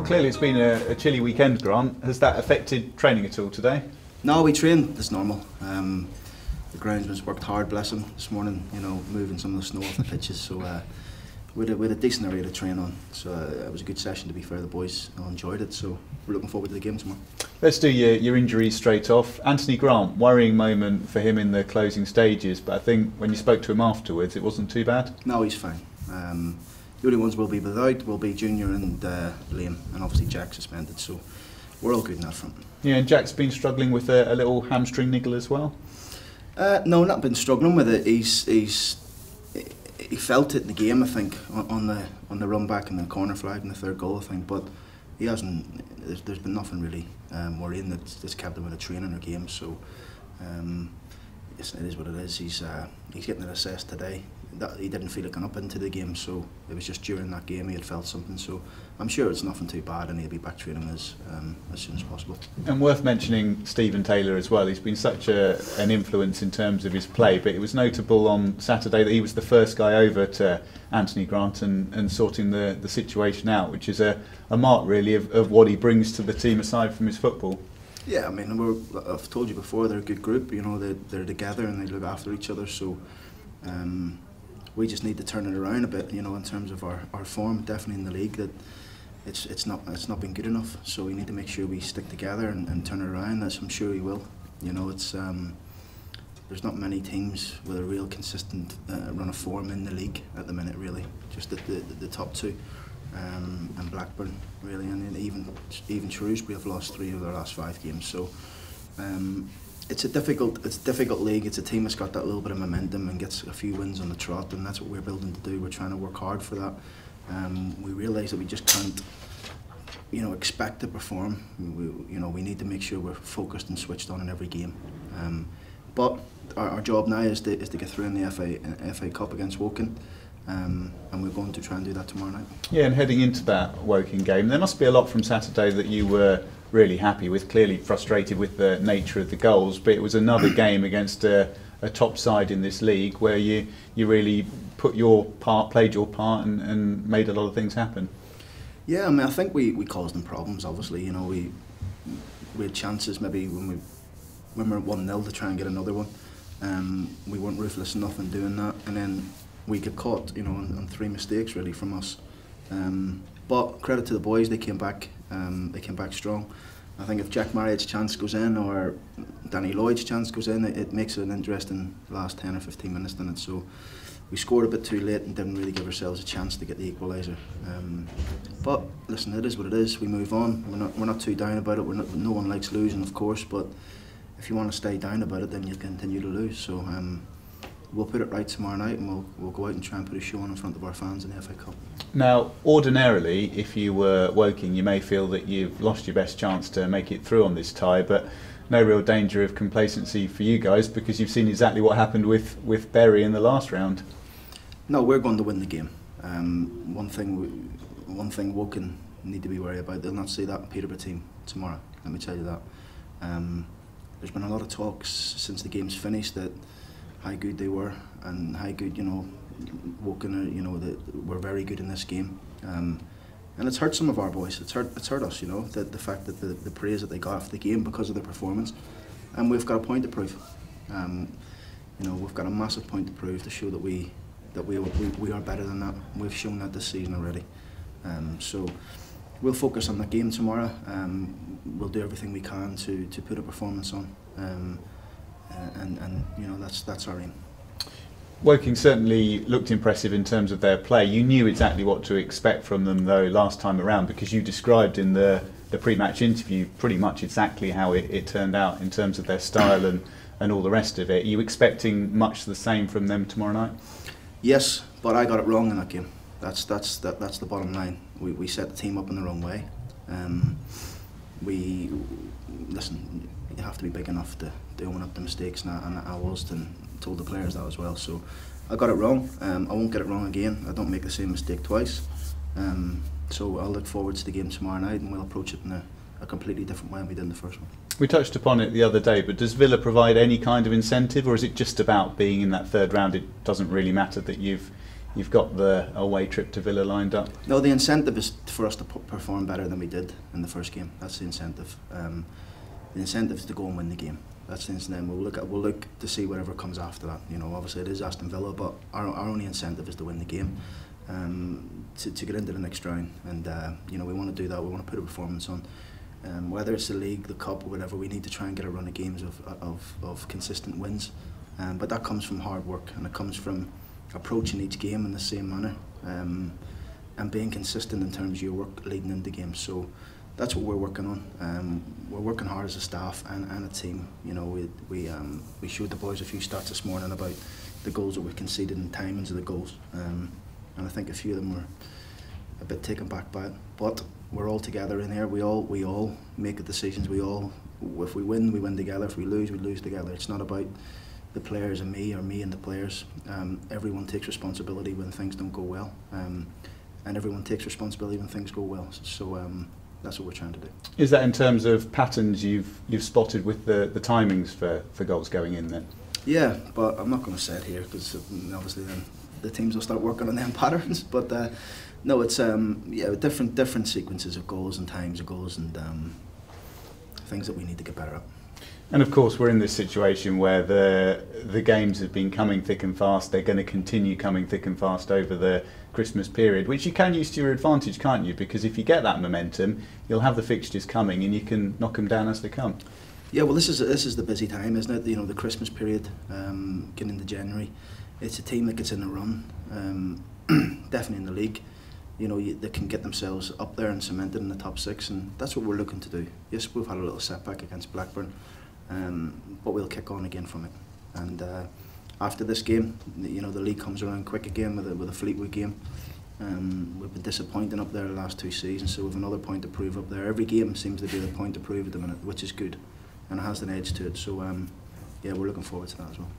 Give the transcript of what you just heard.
Well, clearly it's been a chilly weekend, Grant. Has that affected training at all today? No, we train as normal. The groundsman's worked hard, bless him, this morning, you know, moving some of the snow off the pitches. So we had a decent area to train on. So it was a good session, to be fair. The boys enjoyed it, so we're looking forward to the game tomorrow. Let's do your injuries straight off. Anthony Grant, worrying moment for him in the closing stages, but I think when you spoke to him afterwards, it wasn't too bad? No, he's fine. The only ones we'll be without will be Junior and Liam, and obviously Jack suspended, so we're all good in that front. Yeah, and Jack's been struggling with a little hamstring niggle as well? No, not been struggling with it. He felt it in the game, I think, on the run back and the corner flag and the third goal, I think, but he hasn't. There's been nothing really worrying that's kept him in a training or game. So it is what it is. He's getting it assessed today. That he didn't feel it going up into the game, so it was just during that game he had felt something. So I'm sure it's nothing too bad, and he'll be back training as soon as possible. And worth mentioning Stephen Taylor as well. He's been such an influence in terms of his play, but it was notable on Saturday that he was the first guy over to Anthony Grant and sorting the situation out, which is a mark really of what he brings to the team aside from his football. Yeah, I mean, I've told you before, they're a good group. You know, they're together and they look after each other. So. We just need to turn it around a bit, you know, in terms of our form, definitely in the league, that it's not been good enough. So we need to make sure we stick together and turn it around, as I'm sure we will. You know, it's there's not many teams with a real consistent run of form in the league at the minute, really. Just the top two, and Blackburn, really, and even Shrewsbury have lost 3 of their last 5 games. So. It's a difficult league. It's a team that's got that little bit of momentum and gets a few wins on the trot, and that's what we're building to do. We're trying to work hard for that. We realise that we just can't, you know, expect to perform. We need to make sure we're focused and switched on in every game. But our job now is to get through in the FA Cup against Woking. And we're going to try and do that tomorrow night. Yeah, and heading into that Woking game, there must be a lot from Saturday that you were really happy with, clearly frustrated with the nature of the goals, but it was another game against a top side in this league where you really played your part and made a lot of things happen. Yeah, I mean, I think we caused them problems, obviously. You know, we had chances maybe when we were 1-0 to try and get another one. We weren't ruthless enough in doing that, and then we get caught, you know, on 3 mistakes really from us. But credit to the boys, they came back strong. I think if Jack Marriott's chance goes in or Danny Lloyd's chance goes in, it makes it an interesting last 10 or 15 minutes in it. So we scored a bit too late and didn't really give ourselves a chance to get the equaliser. But listen, it is what it is. We move on. We're not too down about it. No one likes losing, of course, but if you want to stay down about it, then you'll continue to lose. So we'll put it right tomorrow night, and we'll go out and try and put a show on in front of our fans in the FA Cup. Now, ordinarily, if you were Woking, you may feel that you've lost your best chance to make it through on this tie, but no real danger of complacency for you guys because you've seen exactly what happened with Bury in the last round. No, we're going to win the game. One thing Woking need to be worried about, they'll not see that Peterborough team tomorrow, let me tell you that. There's been a lot of talks since the game's finished that how good they were and how good, you know, Woking, you know, were very good in this game, and it's hurt some of our boys. It's hurt us, you know, the fact that the praise that they got after the game because of their performance, and we've got a point to prove. You know, we've got a massive point to prove to show that we are better than that. We've shown that this season already. So we'll focus on that game tomorrow. We'll do everything we can to put a performance on. And you know, that's our aim. Woking certainly looked impressive in terms of their play. You knew exactly what to expect from them though last time around, because you described in the pre-match interview pretty much exactly how it turned out in terms of their style and all the rest of it. Are you expecting much the same from them tomorrow night? Yes, but I got it wrong in that game. That's the bottom line. We set the team up in the wrong way. Listen, you have to be big enough to own up the mistakes, and I was, and told the players that as well. So I got it wrong. I won't get it wrong again. I don't make the same mistake twice. So I'll look forward to the game tomorrow night, and we'll approach it in a completely different way than we did in the first one. We touched upon it the other day, but does Villa provide any kind of incentive, or is it just about being in that third round? It doesn't really matter that you've you've got the away trip to Villa lined up. No, the incentive is for us to perform better than we did in the first game. That's the incentive. The incentive is to go and win the game. That's the incentive. We'll look to see whatever comes after that. You know, obviously it is Aston Villa, but our only incentive is to win the game, to get into the next round. And you know, we want to do that. We want to put a performance on. Whether it's the league, the cup, or whatever, we need to try and get a run of games of consistent wins. But that comes from hard work, and it comes from approaching each game in the same manner, and being consistent in terms of your work leading into games. So that's what we're working on. We're working hard as a staff and a team. You know, we showed the boys a few stats this morning about the goals that we conceded and timings of the goals, and I think a few of them were a bit taken back by it. But we're all together in here. We all make the decisions. If we win together. If we lose together. It's not about the players and me, or me and the players. Everyone takes responsibility when things don't go well, and everyone takes responsibility when things go well. So that's what we're trying to do. Is that in terms of patterns you've spotted with the timings for goals going in then? Yeah, but I'm not going to say it here because obviously then the teams will start working on them patterns. But no, it's yeah, different sequences of goals and times of goals, and things that we need to get better at. And of course we're in this situation where the games have been coming thick and fast. They're going to continue coming thick and fast over the Christmas period, which you can use to your advantage, can't you? Because if you get that momentum, you'll have the fixtures coming and you can knock them down as they come. Yeah, well, this is the busy time, isn't it? You know, the Christmas period, getting into January. It's a team that gets in the run, definitely in the league. You know, they can get themselves up there and cemented in the top 6, and that's what we're looking to do. Yes, we've had a little setback against Blackburn, but we'll kick on again from it. And after this game, you know, the league comes around quick again with a Fleetwood game. We've been disappointing up there the last 2 seasons, so we've another point to prove up there. Every game seems to be the point to prove at the minute, which is good, and it has an edge to it. So yeah, we're looking forward to that as well.